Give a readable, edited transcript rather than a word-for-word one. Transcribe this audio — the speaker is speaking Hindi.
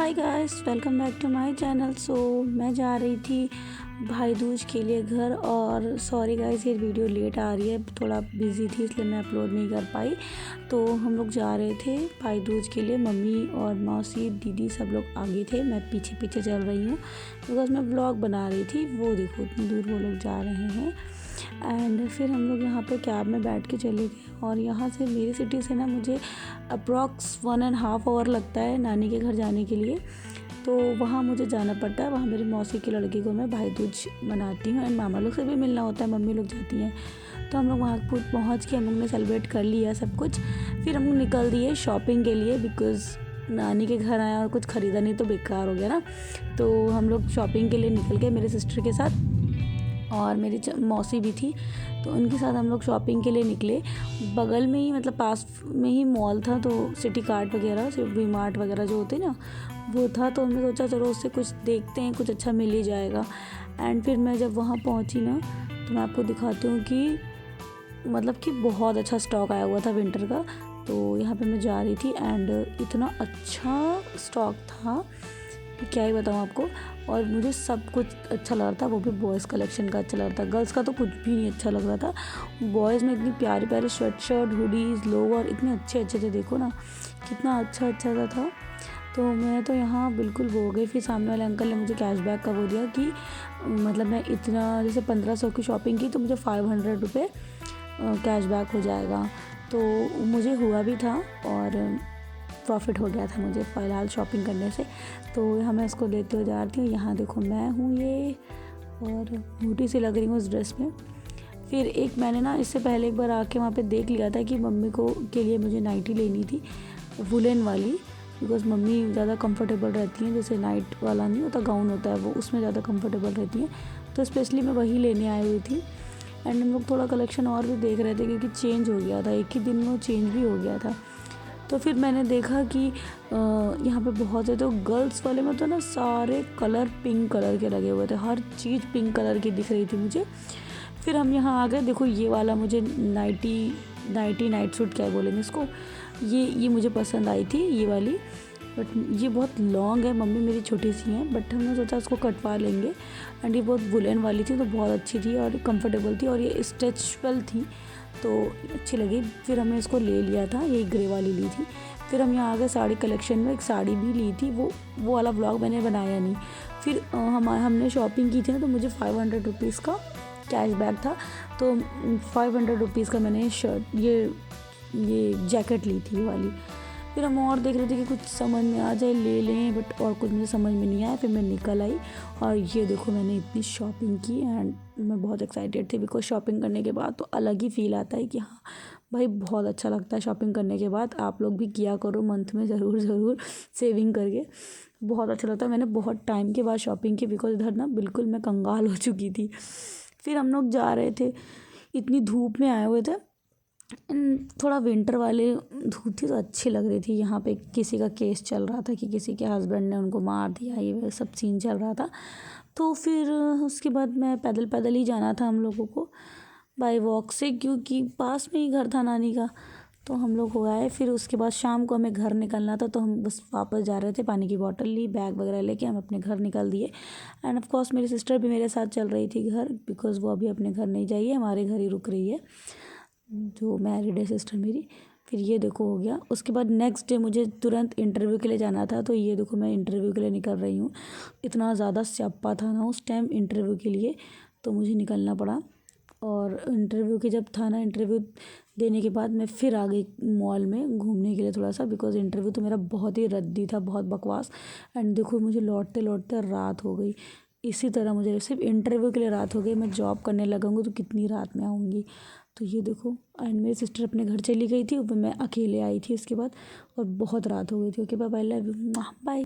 Hi guys, welcome back to my channel. मैं जा रही थी भाई दूज के लिए घर। और सॉरी गाइस, ये वीडियो लेट आ रही है, थोड़ा बिजी थी इसलिए मैं अपलोड नहीं कर पाई। तो हम लोग जा रहे थे भाई दूज के लिए, मम्मी और मौसी दीदी सब लोग आगे थे, मैं पीछे पीछे चल रही हूँ बिकॉज मैं व्लॉग बना रही थी। वो देखो इतनी दूर वो लोग जा रहे हैं। एंड फिर हम लोग यहाँ पे कैब में बैठ के चले गए। और यहाँ से मेरी सिटी से ना मुझे अप्रॉक्स 1.5 आवर लगता है नानी के घर जाने के लिए। तो वहाँ मुझे जाना पड़ता है, वहाँ मेरी मौसी की लड़की को मैं भाई दूज मनाती हूँ। एंड मामा लोग से भी मिलना होता है, मम्मी लोग जाती हैं। तो हम लोग वहाँ पहुँच के हम लोग ने सेलिब्रेट कर लिया सब कुछ। फिर हम लोग निकल दिए शॉपिंग के लिए बिकॉज़ नानी के घर आया और कुछ ख़रीदा नहीं तो बेकार हो गया ना। तो हम लोग शॉपिंग के लिए निकल गए मेरे सिस्टर के साथ, और मेरी मौसी भी थी तो उनके साथ हम लोग शॉपिंग के लिए निकले। बगल में ही मतलब पास में ही मॉल था, तो सिटी कार्ट वगैरह वी मार्ट वगैरह जो होते हैं ना वो था। तो हमने सोचा चलो उससे कुछ देखते हैं, कुछ अच्छा मिल ही जाएगा। एंड फिर मैं जब वहाँ पहुँची ना तो मैं आपको दिखाती हूँ कि मतलब कि बहुत अच्छा स्टॉक आया हुआ था विंटर का। तो यहाँ पे मैं जा रही थी एंड इतना अच्छा स्टॉक था क्या ही बताऊँ आपको। और मुझे सब कुछ अच्छा लग रहा था, वो भी बॉयज़ कलेक्शन का अच्छा लग रहा था, गर्ल्स का तो कुछ भी नहीं अच्छा लग रहा था। बॉयज़ में इतनी प्यारी प्यारी शर्ट हुडीज़ लोअर इतने अच्छे अच्छे थे, देखो ना कितना अच्छा सा था। तो मैं तो यहाँ बिल्कुल वो हो गई। फिर सामने वाले अंकल ने मुझे कैशबैक का वो दिया कि मतलब मैं इतना जैसे 1500 की शॉपिंग की तो मुझे 500 रुपये कैशबैक हो जाएगा। तो मुझे हुआ भी था और प्रॉफिट हो गया था मुझे फ़िलहाल शॉपिंग करने से। तो यहाँ मैं इसको लेते हुए जा रही हूँ। यहाँ देखो मैं हूँ ये, और ब्यूटी सी लग रही हूँ उस ड्रेस में। फिर एक मैंने ना इससे पहले एक बार आके वहाँ पे देख लिया था कि मम्मी को के लिए मुझे नाइटी लेनी थी वुलन वाली, बिकॉज़ मम्मी ज़्यादा कंफर्टेबल रहती हैं, जैसे नाइट वाला नहीं होता गाउन होता है वो, उसमें ज़्यादा कंफर्टेबल रहती हैं। तो स्पेशली मैं वही लेने आई हुई थी। एंड हम लोग थोड़ा कलेक्शन और भी देख रहे थे क्योंकि चेंज हो गया था, एक ही दिन में वो चेंज भी हो गया था। तो फिर मैंने देखा कि यहाँ पे बहुत है, तो गर्ल्स वाले में तो ना सारे कलर पिंक कलर के लगे हुए थे, हर चीज़ पिंक कलर की दिख रही थी मुझे। फिर हम यहाँ आ गए, देखो ये वाला मुझे नाइट सूट क्या बोलेंगे इसको, ये मुझे पसंद आई थी ये वाली। बट ये बहुत लॉन्ग है, मम्मी मेरी छोटी सी हैं, बट हमने सोचा उसको कटवा लेंगे। एंड ये बहुत वुलन वाली थी तो बहुत अच्छी थी और कंफर्टेबल थी, और ये स्ट्रेचबल थी तो अच्छी लगी। फिर हमने इसको ले लिया था, ये ग्रे वाली ली थी। फिर हम यहाँ आ गए साड़ी कलेक्शन में, एक साड़ी भी ली थी, वो वाला ब्लॉग मैंने बनाया नहीं। फिर हमने शॉपिंग की थी ना, तो मुझे 500 रुपीज़ का कैशबैक था। तो 500 रुपीज़ का मैंने शर्ट ये जैकेट ली थी ये वाली। फिर हम और देख रहे थे कि कुछ समझ में आ जाए ले लें, बट और कुछ मुझे समझ में नहीं आया। फिर मैं निकल आई और ये देखो मैंने इतनी शॉपिंग की एंड मैं बहुत एक्साइटेड थी बिकॉज शॉपिंग करने के बाद तो अलग ही फ़ील आता है कि हाँ भाई बहुत अच्छा लगता है शॉपिंग करने के बाद। आप लोग भी किया करो मंथ में ज़रूर सेविंग करके, बहुत अच्छा लगता है। मैंने बहुत टाइम के बाद शॉपिंग की बिकॉज इधर ना बिल्कुल मैं कंगाल हो चुकी थी। फिर हम लोग जा रहे थे, इतनी धूप में आए हुए थे, थोड़ा विंटर वाले धूप थी तो अच्छी लग रही थी। यहाँ पे किसी का केस चल रहा था कि किसी के हस्बैंड ने उनको मार दिया, ये सब सीन चल रहा था। तो फिर उसके बाद मैं पैदल ही जाना था हम लोगों को बाय वॉक से, क्योंकि पास में ही घर था नानी का। तो हम लोग हो आए। फिर उसके बाद शाम को हमें घर निकलना था, तो हम बस वापस जा रहे थे, पानी की बॉटल ली, बैग वगैरह लेके हम अपने घर निकल दिए। एंड ऑफ कोर्स मेरी सिस्टर भी मेरे साथ चल रही थी घर, बिकॉज़ वो अभी अपने घर नहीं जाइए, हमारे घर ही रुक रही है, जो मैरिड है सिस्टर मेरी। फिर ये देखो हो गया। उसके बाद नेक्स्ट डे मुझे तुरंत इंटरव्यू के लिए जाना था, तो ये देखो मैं इंटरव्यू के लिए निकल रही हूँ। इतना ज़्यादा स्यापा था ना उस टाइम इंटरव्यू के लिए, तो मुझे निकलना पड़ा। और इंटरव्यू के जब था ना, इंटरव्यू देने के बाद मैं फिर आ गई मॉल में घूमने के लिए थोड़ा सा, बिकॉज़ इंटरव्यू तो मेरा बहुत ही रद्दी था, बहुत बकवास। एंड देखो मुझे लौटते लौटते रात हो गई। इसी तरह मुझे सिर्फ इंटरव्यू के लिए रात हो गई, मैं जॉब करने लगूँगी तो कितनी रात में आऊँगी। तो ये देखो एंड मेरी सिस्टर अपने घर चली गई थी, ऊपर मैं अकेले आई थी इसके बाद, और बहुत रात हो गई थी। Okay bye bye, love you, bye bye.